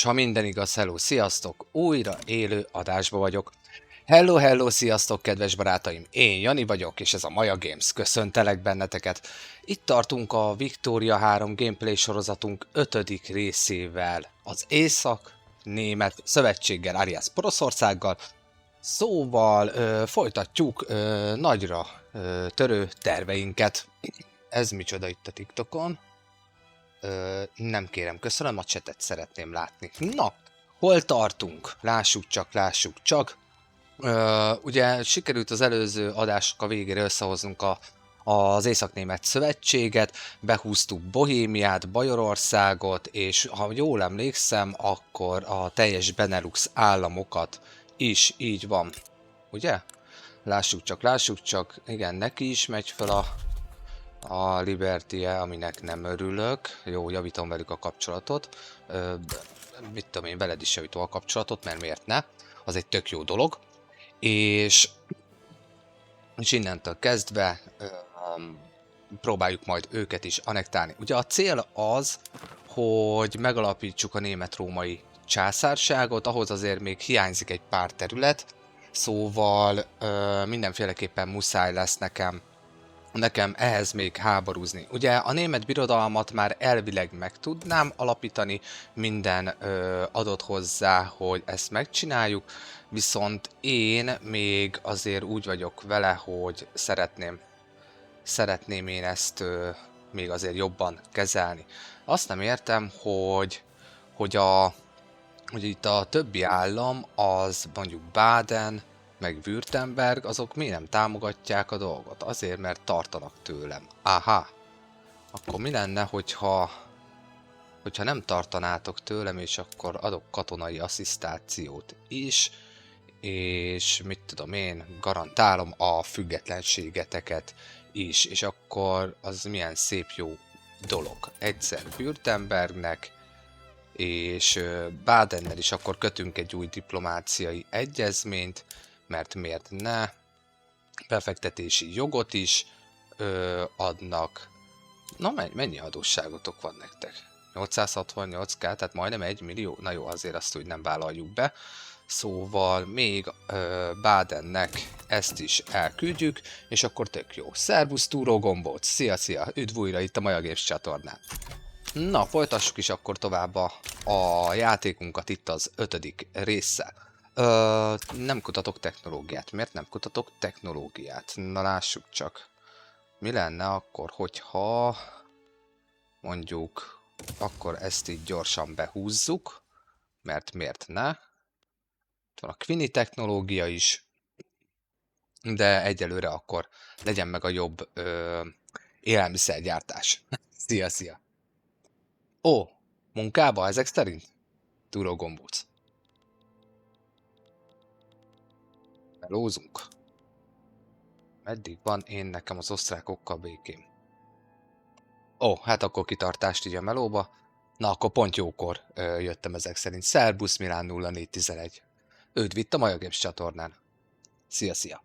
És ha minden igaz, hello, sziasztok! Újra élő adásba vagyok. Hello, hello, sziasztok, kedves barátaim! Én Jani vagyok, és ez a Maja Games. Köszöntelek benneteket. Itt tartunk a Victoria 3 gameplay sorozatunk 5. részével. Az Észak-Német Szövetséggel, alias Poroszországgal. Szóval folytatjuk nagyra törő terveinket. Ez micsoda itt a TikTokon? Nem kérem, köszönöm, a csetet szeretném látni. Na, hol tartunk? Lássuk csak. Ugye sikerült az előző adások a végére összehoznunk az Észak-Német Szövetséget, behúztuk Bohémiát, Bajorországot, és ha jól emlékszem, akkor a teljes Benelux államokat is, így van. Ugye? Lássuk csak, igen, neki is megy fel a Liberty-e, aminek nem örülök. Jó, javítom velük a kapcsolatot. Mit tudom én, veled is javítom a kapcsolatot, mert miért ne? Az egy tök jó dolog. És innentől kezdve próbáljuk majd őket is anektálni. Ugye a cél az, hogy megalapítsuk a német-római császárságot, ahhoz azért még hiányzik egy pár terület, szóval mindenféleképpen muszáj lesz nekem ehhez még háborúzni. Ugye a német birodalmat már elvileg meg tudnám alapítani, minden adott hozzá, hogy ezt megcsináljuk, viszont én még azért úgy vagyok vele, hogy szeretném én ezt még azért jobban kezelni. Azt nem értem, hogy itt a többi állam, az mondjuk Baden, meg Württemberg, azok miért nem támogatják a dolgot? Azért, mert tartanak tőlem. Aha. Akkor mi lenne, hogyha nem tartanátok tőlem, és akkor adok katonai asszisztációt is, és mit tudom én, garantálom a függetlenségeteket is, és akkor az milyen szép jó dolog. Egyszer Württembergnek, és Badennel is akkor kötünk egy új diplomáciai egyezményt, mert miért ne, befektetési jogot is adnak. Na mennyi adósságotok van nektek? 868k, tehát majdnem 1 millió? Na jó, azért azt úgy nem vállaljuk be. Szóval még Badennek ezt is elküldjük, és akkor tök jó. Szervusz Túró Gombóc! Szia! Üdv újra itt a Maja Games csatornán. Na, folytassuk is akkor tovább a játékunkat itt az 5. résszel. Nem kutatok technológiát. Miért nem kutatok technológiát? Na lássuk csak. Mi lenne akkor, hogyha mondjuk akkor ezt így gyorsan behúzzuk, mert miért ne? Itt van a Quini technológia is, de egyelőre akkor legyen meg a jobb élelmiszergyártás. Szia! Ó, munkába ezek szerint? Túró Gombóc. Melózunk. Meddig van nekem az osztrákokkal békém? Ó, hát akkor kitartást így a melóba. Na, akkor pont jókor jöttem ezek szerint. Szerbusz Milán 0411. Őt vitt a Maja Games csatornán. Szia!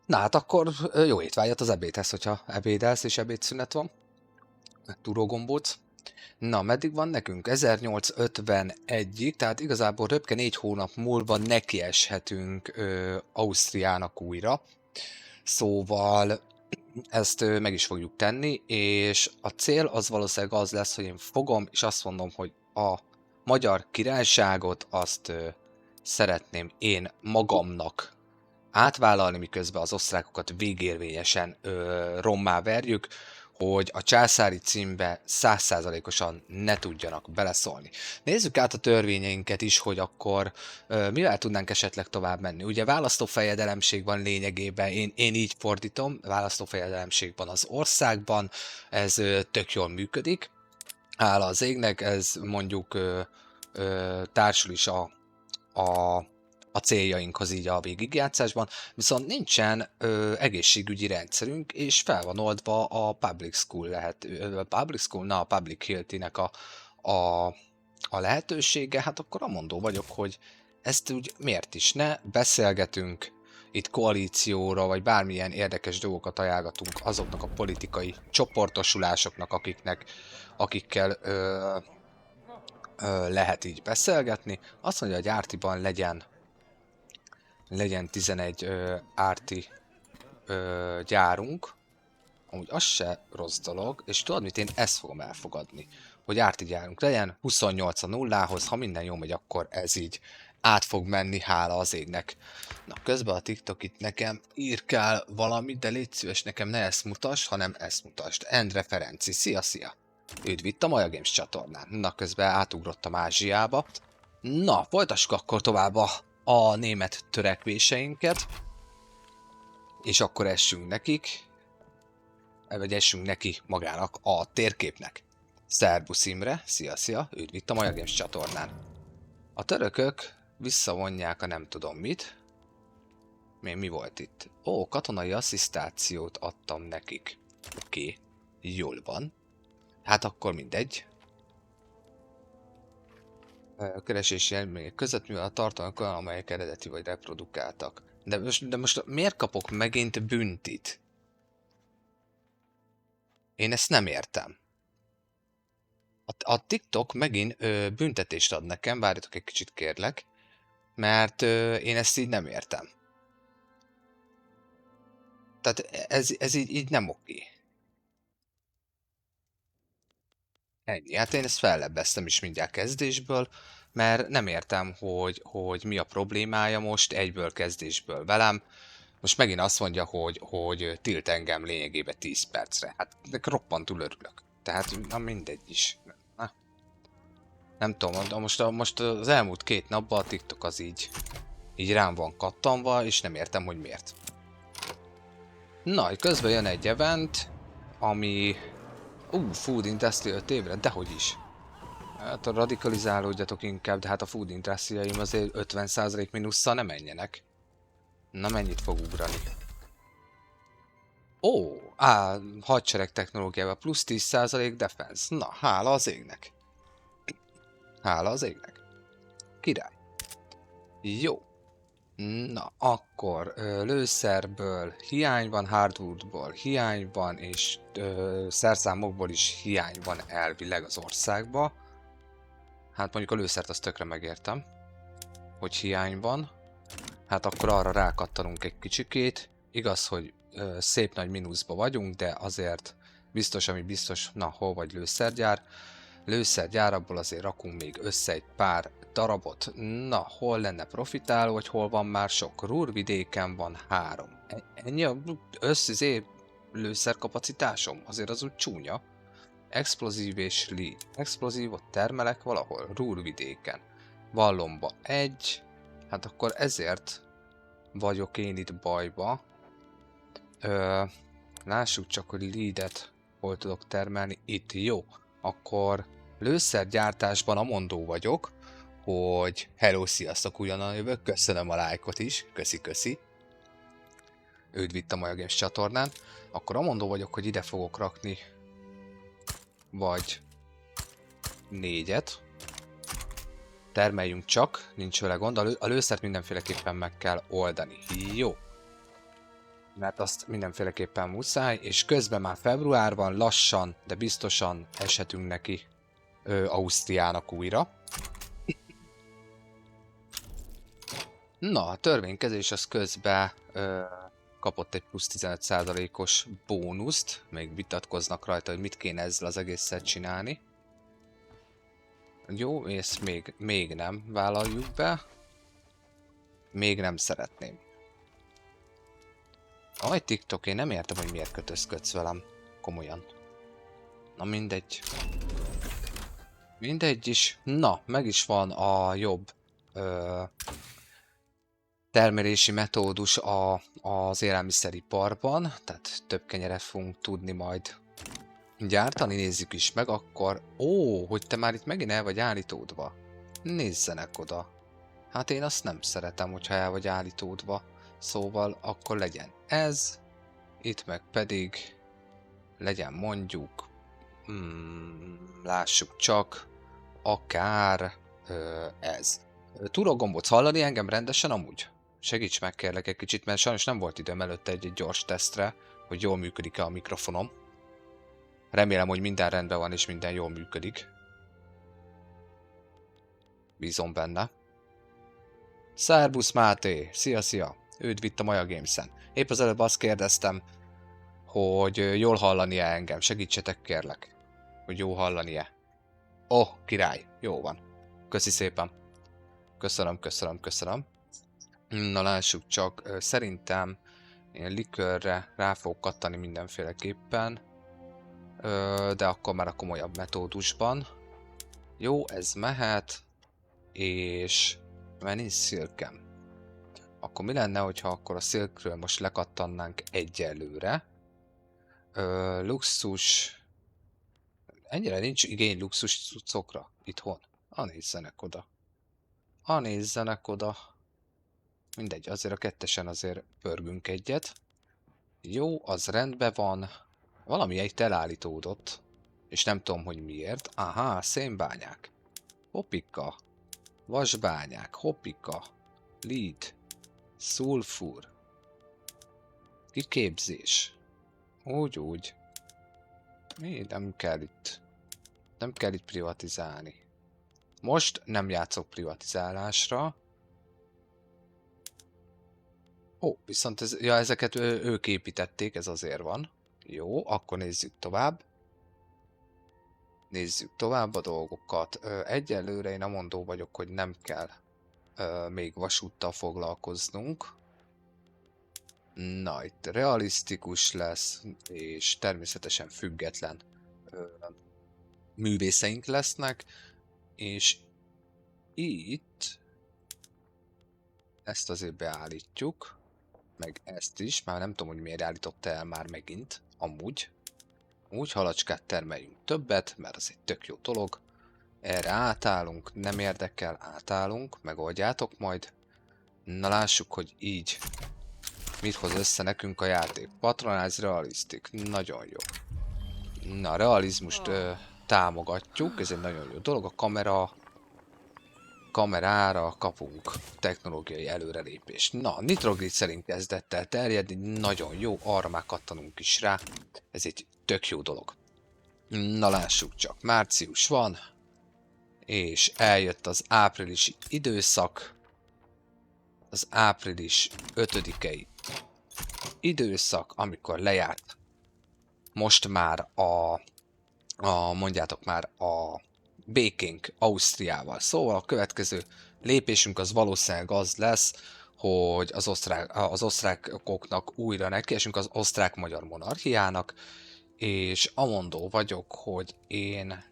Na hát akkor jó étvágyat az ebédhez, hogyha ebédelsz és ebédszünet van. Túró Gombóc. Na, meddig van nekünk? 1851-ig, tehát igazából röpke 4 hónap múlva nekieshetünk Ausztriának újra. Szóval ezt meg is fogjuk tenni, és a cél az valószínűleg az lesz, hogy én fogom, és azt mondom, hogy a Magyar Királyságot azt szeretném én magamnak átvállalni, miközben az osztrákokat végérvényesen rommá verjük, hogy a császári címbe 100%-osan ne tudjanak beleszólni. Nézzük át a törvényeinket is, hogy akkor mivel tudnánk esetleg tovább menni. Ugye választófejedelemség van lényegében, én így fordítom, választófejedelemség van az országban, ez tök jól működik. Hála az égnek, ez mondjuk társul is a céljainkhoz így a végigjátszásban, viszont nincsen egészségügyi rendszerünk, és fel van oldva a Public School a Public Health-nek a lehetősége, hát akkor amondó vagyok, hogy ezt úgy miért is ne, beszélgetünk itt koalícióra, vagy bármilyen érdekes dolgokat ajánlatunk azoknak a politikai csoportosulásoknak, akikkel lehet így beszélgetni. Azt mondja, hogy Ártiban legyen 11 Árti gyárunk. Amúgy az se rossz dolog, és tudod mit, én ezt fogom elfogadni, hogy Árti gyárunk legyen, 28 a nullához, ha minden jó megy, akkor ez így át fog menni, hála az égnek. Na, közben a TikTok itt nekem írkál valamit, de légy szíves, nekem ne ezt mutass, hanem ezt mutasd. Endre Ferenci, szia! Őt vitt a Maja Games csatornán. Na, közben átugrottam Ázsiába. Na, folytassuk akkor tovább a német törekvéseinket. És akkor essünk nekik. Vagy essünk neki magának a térképnek. Szerbusz Imre, szia! Őt vitt a Maja Games csatornán. A törökök visszavonják a nem tudom mit. Mi volt itt? Ó, katonai asszisztációt adtam nekik. Oké, jól van. Hát akkor mindegy. Keresési eredmények között, mivel a tartalmak olyan, amelyek eredeti vagy reprodukáltak. De most miért kapok megint büntit? Én ezt nem értem. A TikTok megint büntetést ad nekem, várjatok egy kicsit kérlek, mert én ezt így nem értem. Tehát ez így nem oké. Ennyi. Hát én ezt fellebbeztem is mindjárt kezdésből, mert nem értem, hogy mi a problémája most egyből kezdésből velem. Most megint azt mondja, hogy tilt engem lényegében 10 percre. Hát roppantul örülök. Tehát na mindegy is. Na. Nem tudom, de most az elmúlt 2 napban a TikTok az így rám van kattanva, és nem értem, hogy miért. Na, közben jön egy event, ami... Food Industry 5 évre, dehogy is. Hát radikalizálódjatok inkább, de hát a Food Industry-jaim azért 50% mínusszal nem menjenek. Na, mennyit fog ugrani? Ó, hadsereg technológiával plusz 10% defense. Na, hála az égnek. Hála az égnek. Király. Jó. Na, akkor lőszerből hiány van, hardwoodból hiány van, és szerszámokból is hiány van elvileg az országba. Hát mondjuk a lőszert azt tökre megértem, hogy hiány van. Hát akkor arra rákattanunk egy kicsikét. Igaz, hogy szép nagy mínuszba vagyunk, de azért biztos, ami biztos, na hol vagy lőszergyár. Lőszergyár, abból azért rakunk még össze egy pár darabot. Na, hol lenne profitáló, vagy hol van már sok? Ruhrvidéken van 3. Ennyi a lőszerkapacitásom? Azért az úgy csúnya. Explozív és lead. Explozívot termelek valahol Ruhrvidéken. Vallomba 1. Hát akkor ezért vagyok én itt bajba. Lássuk csak, hogy leadet hol tudok termelni. Itt jó. Akkor lőszergyártásban amondó vagyok, hogy hello, sziasztok, ugyanan jövök. Köszönöm a lájkot is. Köszi. Őt vitt a Maja Games csatornán. Akkor amondó vagyok, hogy ide fogok rakni vagy 4-et. Termeljünk csak, nincs vele gond. A lőszert mindenféleképpen meg kell oldani. Jó. Mert azt mindenféleképpen muszáj, és közben már február van, lassan, de biztosan eshetünk neki Ausztriának újra. Na, a törvénykezés az közben kapott egy plusz 15%-os bónuszt, még vitatkoznak rajta, hogy mit kéne ezzel az egészet csinálni. Jó, ezt még nem vállaljuk be. Még nem szeretném. Aj, TikTok, én nem értem, hogy miért kötözködsz velem. Komolyan. Na mindegy. Mindegy is. Na, meg is van a jobb termelési metódus az élelmiszeriparban. Tehát több kenyeret fogunk tudni majd gyártani. Nézzük is meg akkor. Ó, hogy te már itt megint el vagy állítódva. Nézzenek oda. Hát én azt nem szeretem, hogyha el vagy állítódva. Szóval akkor legyen ez. Itt meg pedig legyen mondjuk, lássuk csak, akár ez. Tudok gombot hallani engem rendesen amúgy? Segíts meg kérlek egy kicsit, mert sajnos nem volt időm előtte egy gyors tesztre, hogy jól működik-e a mikrofonom. Remélem, hogy minden rendben van és minden jól működik. Bízom benne. Szerbusz Máté! Szia, szia! Őt vitt a Maja Games-en. Épp az előbb azt kérdeztem, hogy jól hallani-e engem. Segítsetek kérlek, hogy jó hallani-e. Király! Jó van. Köszi szépen. Köszönöm, köszönöm, köszönöm. Na lássuk csak, szerintem én likőrre rá fogok kattani mindenféleképpen, de akkor már a komolyabb metódusban. Jó, ez mehet, és nincs szilkem. Akkor mi lenne, hogyha akkor a szilkről most lekattannánk egyelőre? Luxus... Ennyire nincs igény luxus cuccokra itthon. Nézzenek oda. Nézzenek oda. Mindegy, azért a kettesen azért pörgünk egyet. Jó, az rendben van. Valami egy elállítódott. És nem tudom, hogy miért. Aha, szénbányák. Hopika. Vasbányák. Hopika. Lead. Szulfur. Kiképzés. Úgy. Mi nem kell itt. Nem kell itt privatizálni. Most nem játszok privatizálásra. Viszont ezeket ők építették, ez azért van. Jó, akkor nézzük tovább. Nézzük tovább a dolgokat. Egyelőre én amondó vagyok, hogy nem kell még vasúttal foglalkoznunk. Na, itt realisztikus lesz, és természetesen független művészeink lesznek, és itt ezt azért beállítjuk, meg ezt is, már nem tudom, hogy miért állította el már megint, amúgy. Úgy halacskát termeljünk többet, mert az egy tök jó dolog. Erre átállunk, nem érdekel, átállunk, megoldjátok majd. Na lássuk, hogy így mit hoz össze nekünk a játék. Patronáz realisztik, nagyon jó. Na, realizmust támogatjuk, ez egy nagyon jó dolog. A kamerára kapunk technológiai előrelépést. Na, nitroglicerin kezdett el terjedni, nagyon jó, arra már kattanunk is rá. Ez egy tök jó dolog. Na lássuk csak, március van, és eljött az áprilisi időszak, az április 5-i időszak, amikor lejárt most már mondjátok már a békénk Ausztriával. Szóval a következő lépésünk az valószínűleg az lesz, hogy az osztrákoknak újra nekiesünk, az osztrák-magyar monarchiának, és amondó vagyok, hogy én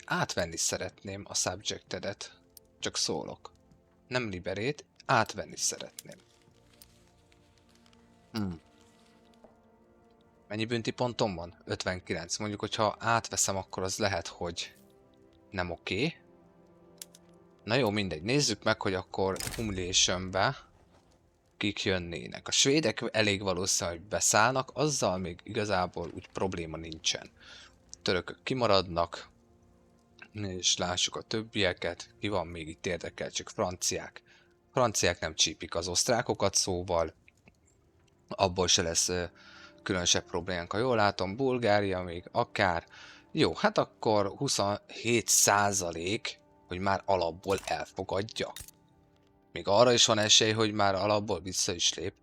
átvenni szeretném a subjectedet. Csak szólok. Nem liberét, átvenni szeretném. Mennyi bünti pontom van? 59. Mondjuk, hogyha átveszem, akkor az lehet, hogy nem oké. Na jó, mindegy. Nézzük meg, hogy akkor Humulationbe kik jönnének. A svédek elég valószínű, hogy beszállnak, azzal még igazából úgy probléma nincsen. Törökök kimaradnak, és lássuk a többieket. Ki van még itt érdekel? Csak franciák. Franciák nem csípik az osztrákokat, szóval abból se lesz különösebb problémánk. Ha jól látom, Bulgária még akár. Jó, hát akkor 27%, hogy már alapból elfogadja. Még arra is van esély, hogy már alapból vissza is lép.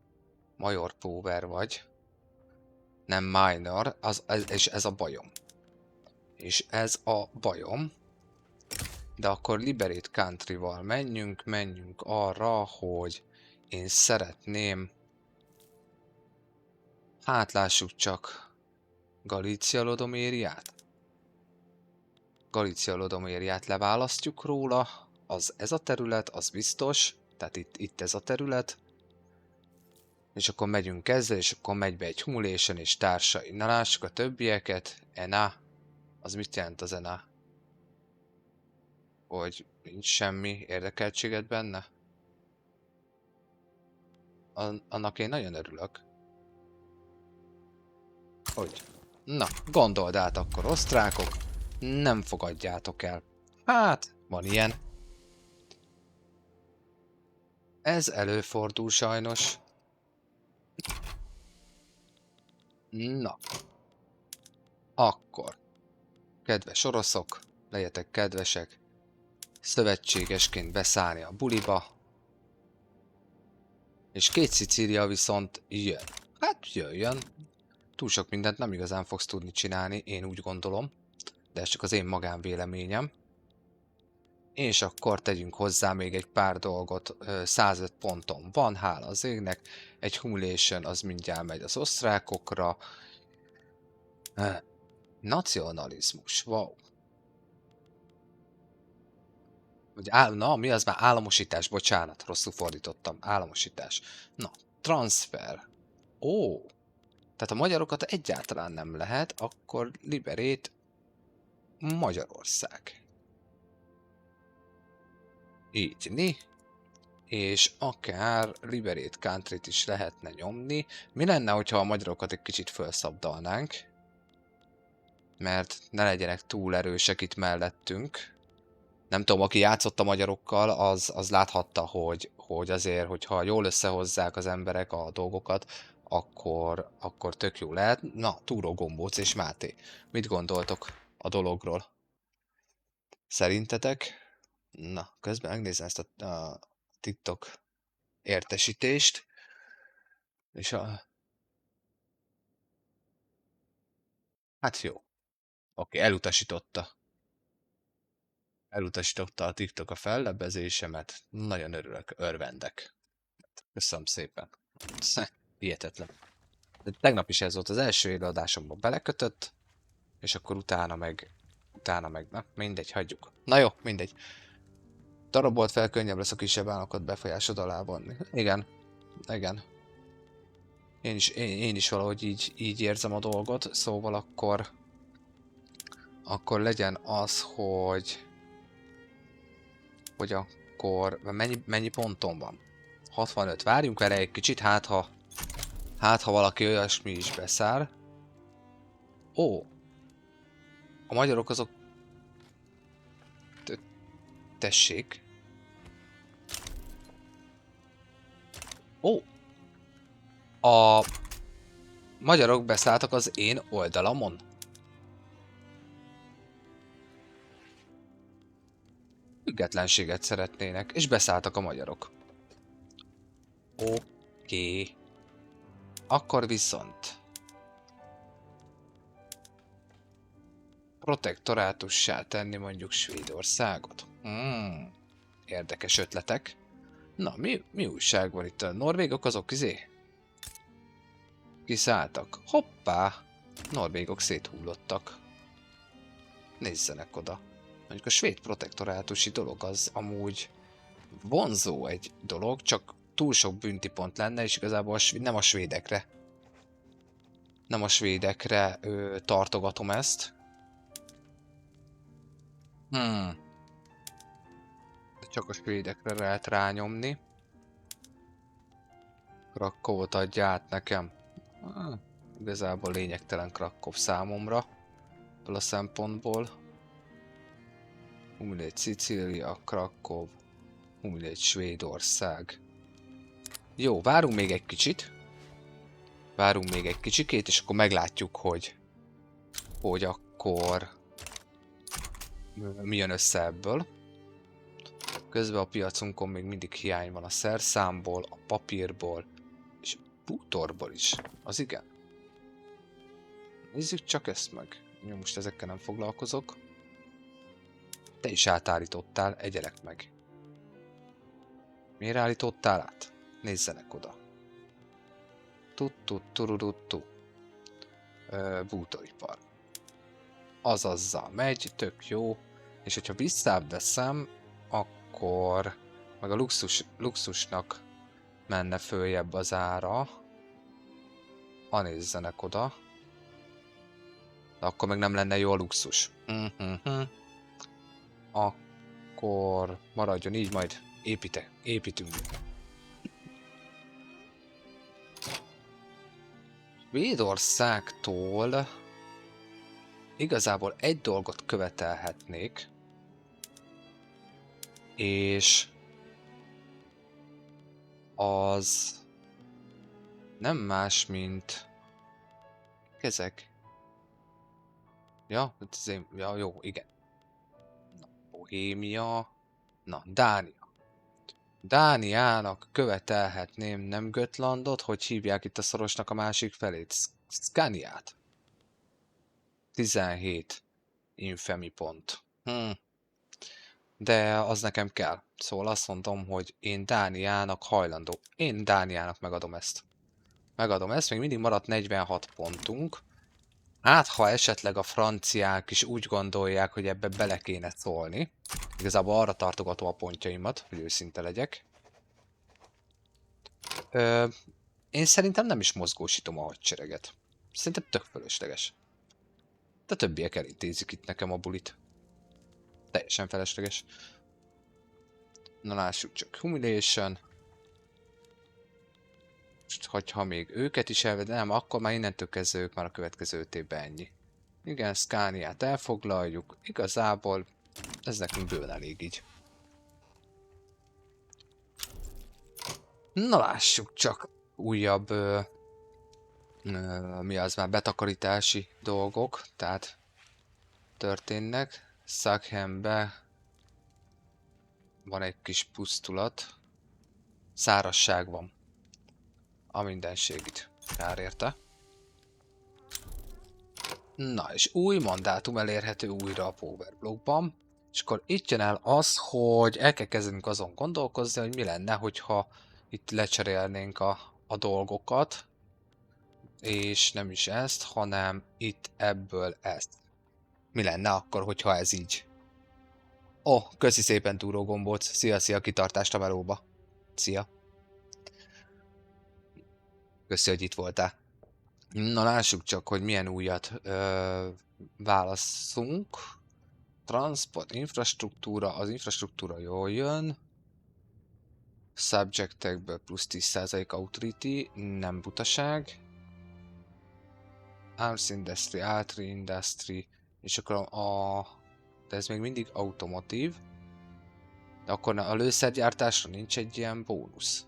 Major Power vagy. Nem minor, és ez a bajom. És ez a bajom. De akkor Liberate Country-val menjünk arra, hogy én szeretném. Hát lássuk csak Galícia Lodomériát. Galícia Lodomériát leválasztjuk róla. Ez a terület, az biztos. Tehát itt ez a terület. És akkor megyünk ezzel, és akkor megy be egy Humulation és társai. Na lássuk a többieket. ENA. Az mit jelent az ENA? Hogy nincs semmi érdekeltséget benne? Annak én nagyon örülök. Hogy? Na, gondold át akkor, osztrákok. Nem fogadjátok el. Hát, van ilyen. Ez előfordul sajnos. Na. Akkor. Kedves oroszok, legyetek kedvesek. szövetségesként beszállni a buliba. És 2 Szicília viszont jön. Hát jöjjön. Túl sok mindent nem igazán fogsz tudni csinálni, én úgy gondolom. De ez csak az én magánvéleményem. És akkor tegyünk hozzá még egy pár dolgot. 105 ponton van, hála az égnek. Egy humiliation az mindjárt megy az osztrákokra. Nacionalizmus, wow. Na, mi az már? Államosítás, bocsánat, rosszul fordítottam. Államosítás. Na, transfer. Ó, tehát a magyarokat egyáltalán nem lehet, akkor liberét Magyarország. Így, ni. És akár liberate country-t is lehetne nyomni. Mi lenne, hogyha a magyarokat egy kicsit felszabdalnánk? Mert ne legyenek túl erősek itt mellettünk. Nem tudom, aki játszott a magyarokkal, az láthatta, hogy azért, hogyha jól összehozzák az emberek a dolgokat, akkor tök jó lehet. Na, Túró Gombóc és Máté. Mit gondoltok a dologról? Szerintetek? Na, közben megnézem ezt a TikTok értesítést. És hát jó. Oké, elutasította. Elutasította a TikTok a fellebbezésemet. Nagyon örülök, örvendek. Köszönöm szépen. Hihetetlen. De tegnap is ez volt az első élőadásomban belekötött, és akkor utána meg, na mindegy, hagyjuk. Na jó, mindegy. Darabolt fel, könnyebb lesz a kisebb államokat befolyásod alá vonni. Igen, igen. Én is valahogy így érzem a dolgot, szóval akkor legyen az, hogy akkor mennyi ponton van? 65. Várjunk vele egy kicsit, hát ha valaki olyasmi is beszáll. Ó, a magyarok azok... Tessék. Ó, a magyarok beszálltak az én oldalamon. Függetlenséget szeretnének, és beszálltak a magyarok. Oké. Akkor viszont protektorátussá tenni mondjuk Svédországot. Érdekes ötletek. Na, mi újság van itt? A norvégok azok kiszálltak. Hoppá! Norvégok széthullottak. Nézzenek oda. Mondjuk a svéd protektorátusi dolog az amúgy vonzó egy dolog, csak túl sok büntipont lenne, és igazából nem a svédekre. Nem a svédekre tartogatom ezt. De csak a svédekre lehet rányomni. Krakóvot adja át nekem. Igazából lényegtelen Krakkov számomra. Ebből a szempontból. Humilét Szicília, Krakkov. Humilét Svédország. Jó, várunk még egy kicsit. Várunk még egy kicsikét, és akkor meglátjuk, hogy akkor mi jön össze ebből. Közben a piacunkon még mindig hiány van a szerszámból, a papírból, és a bútorból is. Az igen. Nézzük csak ezt meg. Jó, most ezekkel nem foglalkozok. Te is átállítottál, egyelek meg. Miért állítottál át? Nézzenek oda. Tururuttu. Bútoripar. Az azzal megy, tök jó. És hogyha visszább veszem, akkor meg a luxusnak menne följebb az ára. Ha nézzenek oda. De akkor meg nem lenne jó a luxus. Akkor maradjon így, majd építünk. Svédországtól igazából egy dolgot követelhetnék, és az nem más, mint ezek. Ja, ja, jó, igen. Na, Bohémia, Na, Dánia. Dániának követelhetném nem Götlandot, hogy hívják itt a szorosnak a másik felét? Scaniát. 17 infemi pont. De az nekem kell. Szóval azt mondom, hogy én Dániának hajlandó. Én Dániának megadom ezt. Megadom ezt, még mindig maradt 46 pontunk. Hát, ha esetleg a franciák is úgy gondolják, hogy ebbe bele kéne szólni. Igazából arra tartogatom a pontjaimat, hogy őszinte legyek. Én szerintem nem is mozgósítom a hadsereget. Szerintem tök fölösleges. De többiek elintézik itt nekem a bulit. Teljesen felesleges. Na lássuk csak. Humiliation. Hogyha még őket is nem, akkor már innentől kezdve ők már a következő 5 évben ennyi. Igen, Scaniát elfoglaljuk. Igazából ez nekünk bőven elég így. Na lássuk csak. Újabb mi az már betakarítási dolgok, tehát történnek. Szakhembe van egy kis pusztulat. Szárazság van. A mindenségit. Kár érte. Na, és új mandátum elérhető újra a Power Blockban. És akkor itt jön el az, hogy el kell kezdenünk azon gondolkozni, hogy mi lenne, hogyha itt lecserélnénk a dolgokat. És nem is ezt, hanem itt ebből ezt. Mi lenne akkor, hogyha ez így? Köszi szépen túró gombóc. Szia, kitartást a melóba. Szia. Köszi, hogy itt voltál. Na lássuk csak, hogy milyen újat válasszunk. Transport, infrastruktúra, az infrastruktúra jól jön. Subjectekből plusz 10% authority, nem butaság. Arms Industry, Artillery Industry, és akkor de ez még mindig automotív. De akkor a lőszergyártásra nincs egy ilyen bónusz.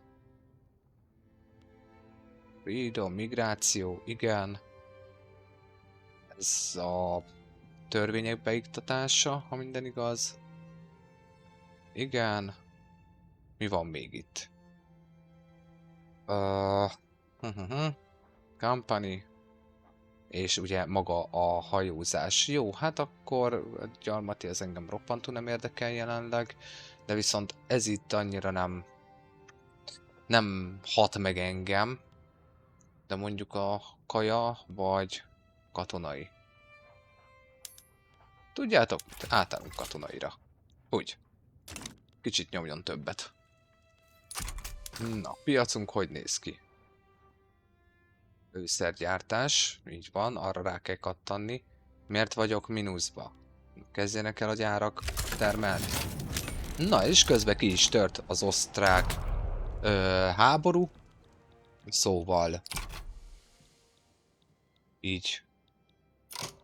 Freedom, migráció, igen. Ez a törvények beiktatása, ha minden igaz. Igen. Mi van még itt? Company. És ugye maga a hajózás. Jó, hát akkor gyarmati az engem roppantú nem érdekel jelenleg. De viszont ez itt annyira nem hat meg engem. De mondjuk a kaja vagy katonai. Tudjátok, átállunk katonaira. Úgy. Kicsit nyomjon többet. Na, piacunk hogy néz ki? Őszergyártás, így van, arra rá kell kattanni. Miért vagyok mínuszba? Kezdjenek el a gyárak termelni. Na, és közben ki is tört az osztrák háború. Szóval így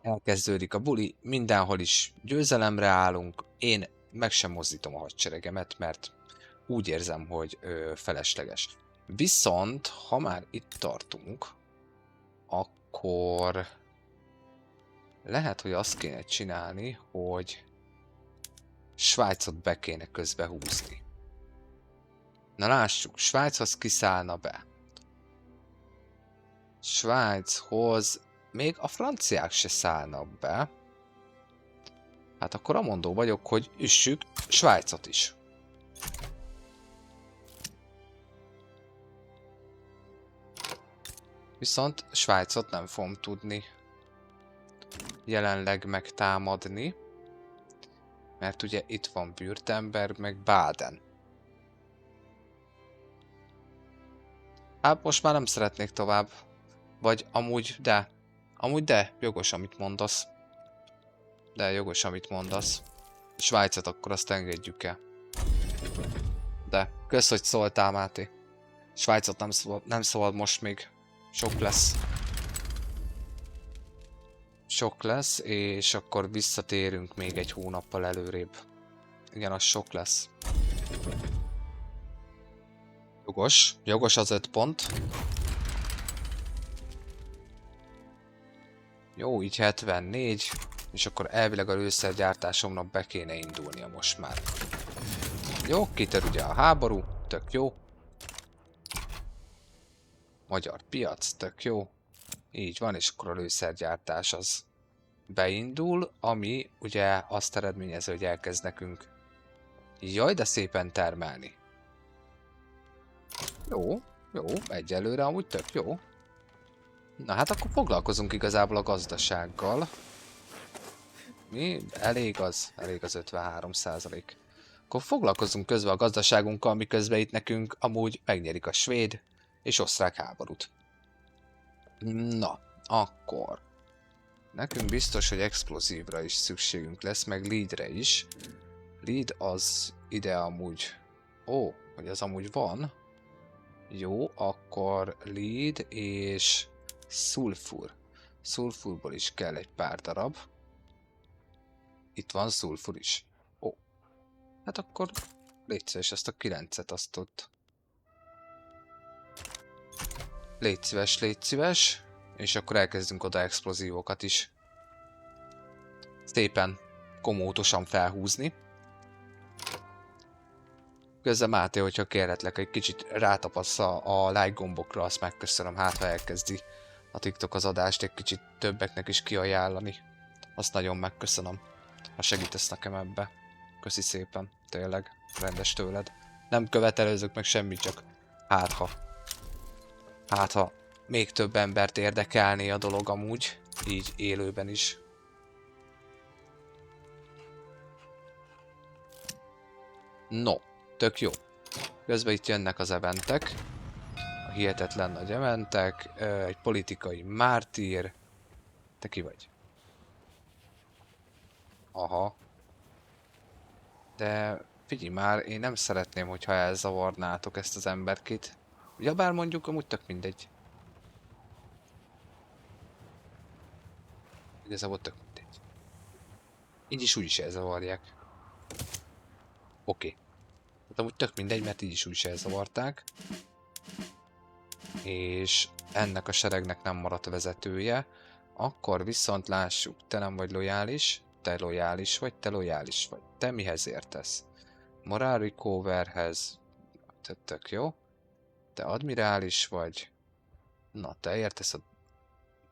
elkezdődik a buli, mindenhol is győzelemre állunk. Én meg sem mozdítom a hadseregemet, mert úgy érzem, hogy felesleges. Viszont, ha már itt tartunk, akkor lehet, hogy azt kéne csinálni, hogy Svájcot be kéne közbe húzni. Na lássuk, Svájchoz kiszállna be. Svájchoz még a franciák se szállnak be. Hát akkor amondó vagyok, hogy üssük Svájcot is. Viszont Svájcot nem fogom tudni jelenleg megtámadni. Mert ugye itt van Württemberg, meg Baden. Hát most már nem szeretnék tovább. Vagy amúgy de. Amúgy de, jogos amit mondasz. De jogos amit mondasz. Svájcot akkor azt engedjük el. De, kösz, hogy szóltál, Máté. Svájcot nem szabad most még. Sok lesz. Sok lesz, és akkor visszatérünk még egy hónappal előrébb. Igen, az sok lesz. Jogos. Jogos az 5 pont. Jó, így 74. És akkor elvileg a lőszergyártásomnak be kéne indulnia most már. Jó, kitör ugye a háború, tök jó. Magyar piac, tök jó. Így van, és akkor a lőszergyártás az beindul, ami ugye azt eredményező, hogy elkezd nekünk jaj, de szépen termelni. Jó, jó, egyelőre amúgy tök jó. Na hát akkor foglalkozunk igazából a gazdasággal. Mi? Elég az 53%. Akkor foglalkozunk közben a gazdaságunkkal, miközben itt nekünk amúgy megnyerik a svéd és osztrák háborút. Na, akkor. Nekünk biztos, hogy explozívra is szükségünk lesz, meg leadre is. Lead az ide amúgy... Ó, hogy az amúgy van. Jó, akkor lead és szulfur. Szulfurból is kell egy pár darab. Itt van szulfur is. Ó, hát akkor légy szíves, ezt a 9-et azt ott. Légy szíves. És akkor elkezdünk oda explozívokat is szépen, komótosan felhúzni. Közben Máté, hogyha kérhetlek, egy kicsit rátapassz a like gombokra, azt megköszönöm, hát ha elkezdi a TikTok az adást egy kicsit többeknek is kiajánlani. Azt nagyon megköszönöm, ha segítesz nekem ebbe. Köszi szépen, tényleg, rendes tőled. Nem követelőzök meg semmit, csak hát ha még több embert érdekelné a dolog amúgy, így élőben is. No, tök jó. Közben itt jönnek az eventek. A hihetetlen nagy eventek. Egy politikai mártír. Te ki vagy? Aha. De figyelj már, én nem szeretném, hogyha elzavarnátok ezt az emberkét. Ja, bár mondjuk amúgy tök mindegy. Igazából tök mindegy. Így is úgy is elzavarják. Oké. Hát amúgy tök mindegy, mert így is úgy is elzavarták. És ennek a seregnek nem maradt vezetője. Akkor viszont lássuk, te nem vagy lojális, te lojális vagy, te lojális vagy. Te mihez értesz? Morale recoverhez. Tök jó. Te admirális vagy. Na, te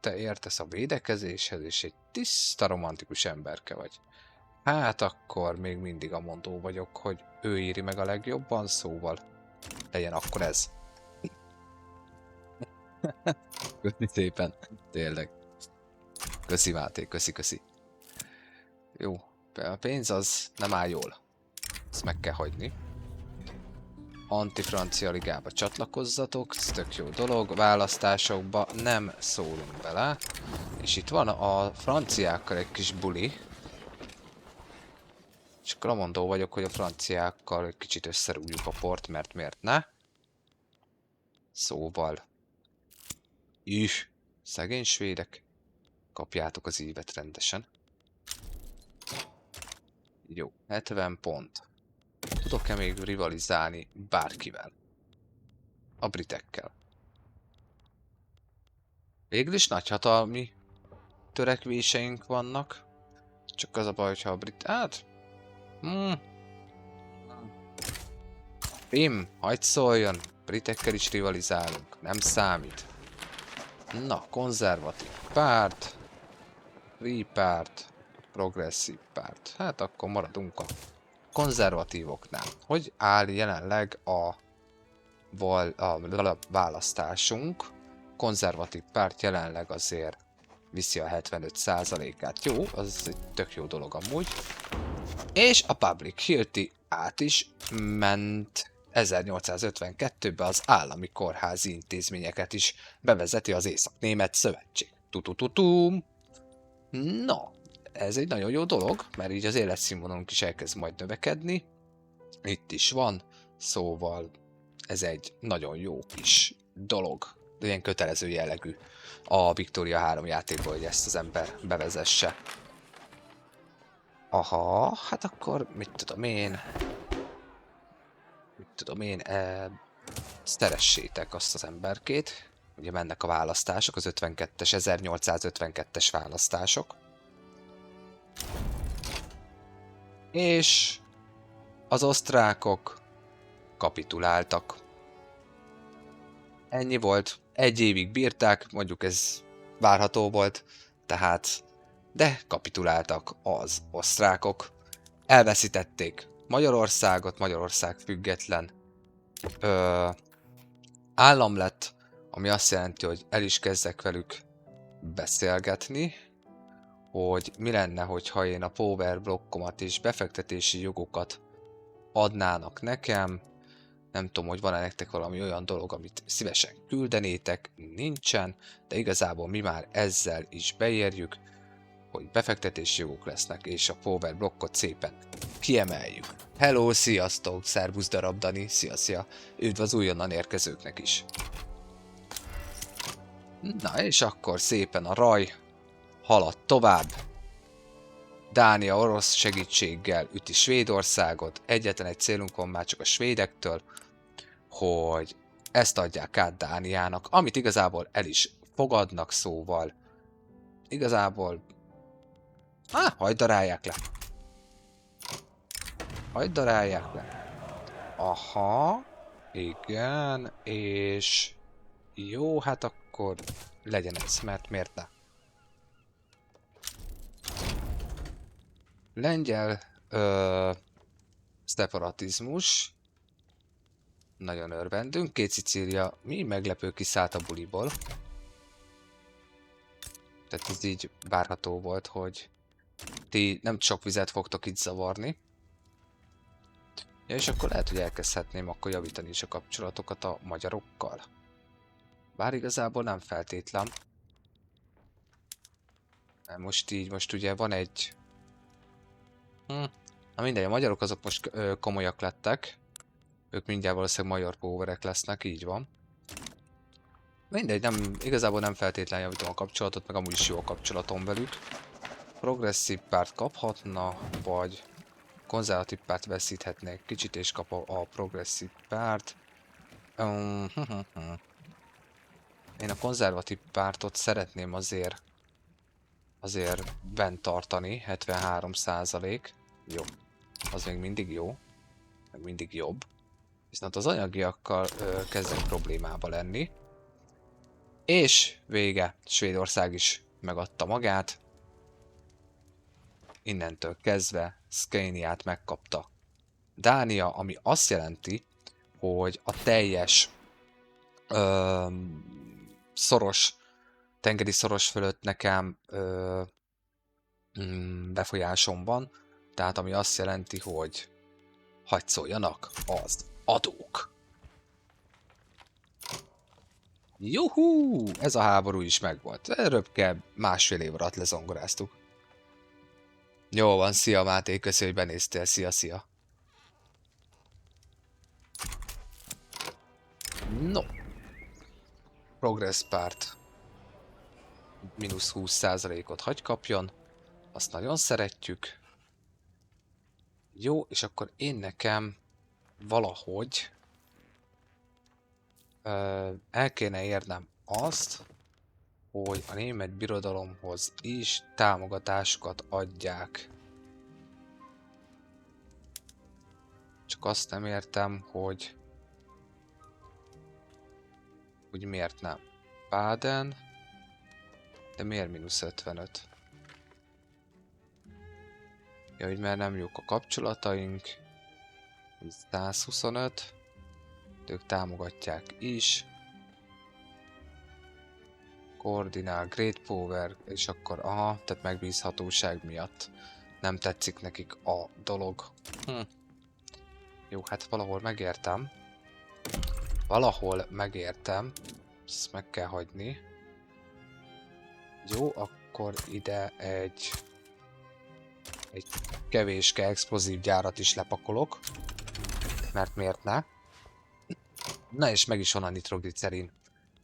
értesz a védekezéshez, és egy tiszta romantikus emberke vagy. Hát akkor még mindig a mondó vagyok, hogy ő éri meg a legjobban, szóval legyen akkor ez. Köszi szépen, tényleg. Köszi Máté, köszi. Jó, a pénz az nem áll jól. Ezt meg kell hagyni. Anti-francia ligába csatlakozzatok, ez tök jó dolog, választásokba nem szólunk bele. És itt van a franciákkal egy kis buli. És akkor amondó vagyok, hogy a franciákkal egy kicsit összerúgjuk a port, mert miért ne? Szóval... Szegény svédek. Kapjátok az ívet rendesen. Jó, 70 pont. Tudok-e még rivalizálni bárkivel? A britekkel. Végül is nagyhatalmi törekvéseink vannak. Csak az a baj, hogyha a brit... Hát... hagyd szóljon! Britekkel is rivalizálunk. Nem számít. Na, konzervatív párt. Free párt. Progresszív párt. Hát akkor maradunk a konzervatívoknál. Hogy áll jelenleg a választásunk? Konzervatív párt jelenleg azért viszi a 75%-át. Jó, az egy tök jó dolog amúgy. És a Public Healthy át is ment 1852-ben az állami kórházi intézményeket is bevezeti az Észak-Német Szövetség. Tutututum! No, ez egy nagyon jó dolog, mert így az életszínvonalunk is elkezd majd növekedni. Itt is van, szóval ez egy nagyon jó kis dolog. De ilyen kötelező jellegű a Victoria 3 játékból, hogy ezt az ember bevezesse. Aha, hát akkor mit tudom én, szeressétek azt az emberkét. Ugye mennek a választások, az 52-es, 1852-es választások. És az osztrákok kapituláltak. Ennyi volt. 1 évig bírták, mondjuk ez várható volt, tehát, de kapituláltak az osztrákok. Elveszítették Magyarországot, Magyarország független állam lett, ami azt jelenti, hogy el is kezdek velük beszélgetni, hogy mi lenne, hogyha én a power blokkomat és befektetési jogokat adnának nekem. Nem tudom, hogy van-e nektek valami olyan dolog, amit szívesen küldenétek, nincsen, de igazából mi már ezzel is beérjük, hogy befektetési jogok lesznek, és a power blokkot szépen kiemeljük. Hello, sziasztok, szervusz darab Dani, szia. Üdv az újonnan érkezőknek is. Na és akkor szépen a raj halad tovább. Dánia orosz segítséggel üti Svédországot, egyetlen egy célunk van már csak a svédektől, hogy ezt adják át Dániának, amit igazából el is fogadnak, szóval igazából hagyd darálják le. Hagyd darálják le. Aha, igen, és jó, hát akkor legyen ez, mert miért ne? Lengyel szeparatizmus. Nagyon örvendünk. 2 Szicília mi meglepő kiszállt a buliból. Tehát ez így várható volt, hogy ti nem sok vizet fogtok itt zavarni. Ja, és akkor lehet, hogy elkezdhetném akkor javítani is a kapcsolatokat a magyarokkal. Bár igazából nem feltétlen. Most ugye van egy... Na mindegy, a magyarok azok most komolyak lettek. Ők mindjárt valószínűleg major powerek lesznek, így van. Mindegy, igazából nem feltétlenül javítom a kapcsolatot, meg amúgy is jó a kapcsolatom velük. Progresszív párt kaphatna, vagy konzervatív párt veszíthetnék kicsit, és kap a progresszív párt. Én a konzervatív pártot szeretném azért bent tartani, 73%. Jó, az még mindig jó, meg mindig jobb. Viszont az anyagiakkal kezdünk problémába lenni. És vége, Svédország is megadta magát. Innentől kezdve Scaniát megkapta Dánia, ami azt jelenti, hogy a teljes tengeri szoros fölött nekem befolyásom van. Tehát ami azt jelenti, hogy hadd szóljanak az adók. Juhú! Ez a háború is megvolt. Röpke 1,5 év alatt lezongoráztuk. Jó van, szia Máté, köszi, hogy benéztél. Szia. No. Progress párt. Mínusz 20%-ot hagy kapjon. Azt nagyon szeretjük. Jó, és akkor én nekem valahogy el kéne érnem azt, hogy a német birodalomhoz is támogatásokat adják. Csak azt nem értem, hogy miért nem. Baden, de miért mínusz 55? Ja, hogy mert nem jók a kapcsolataink. 125. Ők támogatják is. Koordinál, Great Power, és akkor tehát megbízhatóság miatt nem tetszik nekik a dolog. Jó, hát valahol megértem. Ezt meg kell hagyni. Jó, akkor ide egy kevéske explozív gyárat is lepakolok. Mert miért ne? Na és meg is van a nitroglicerin.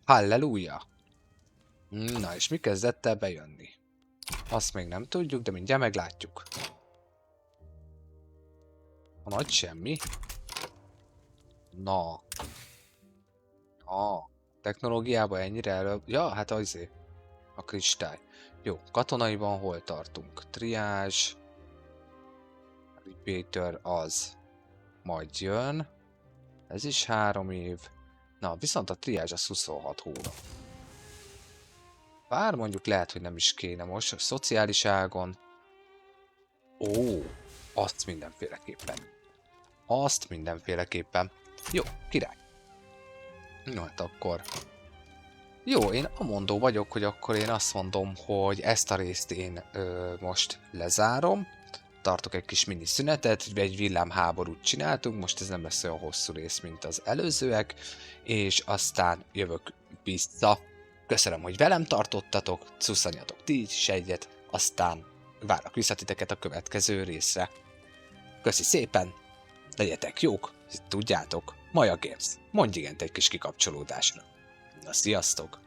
Halleluja! Na és mi kezdett el bejönni? Azt még nem tudjuk, de mindjárt meglátjuk. A nagy semmi. Na. Technológiában ennyire előbb... Ja, hát azért. A kristály. Jó, katonaiban hol tartunk? Triázs. Péter az majd jön. Ez is 3 év. Na, viszont a triázs az 26 hónap. Bár mondjuk lehet, hogy nem is kéne most. A szociális ágon. Ó, azt mindenféleképpen. Azt mindenféleképpen. Jó, király. No, hát akkor... Jó, én amondó vagyok, hogy akkor én azt mondom, hogy ezt a részt én most lezárom. Tartok egy kis mini szünetet, egy villámháborút csináltunk, most ez nem lesz olyan hosszú rész, mint az előzőek, és aztán jövök vissza. Köszönöm, hogy velem tartottatok, szusszanjatok ti is egyet, aztán várok vissza titeket a következő részre. Köszi szépen, legyetek jók, tudjátok, Maja Games, mondj igent egy kis kikapcsolódásra. Na, sziasztok!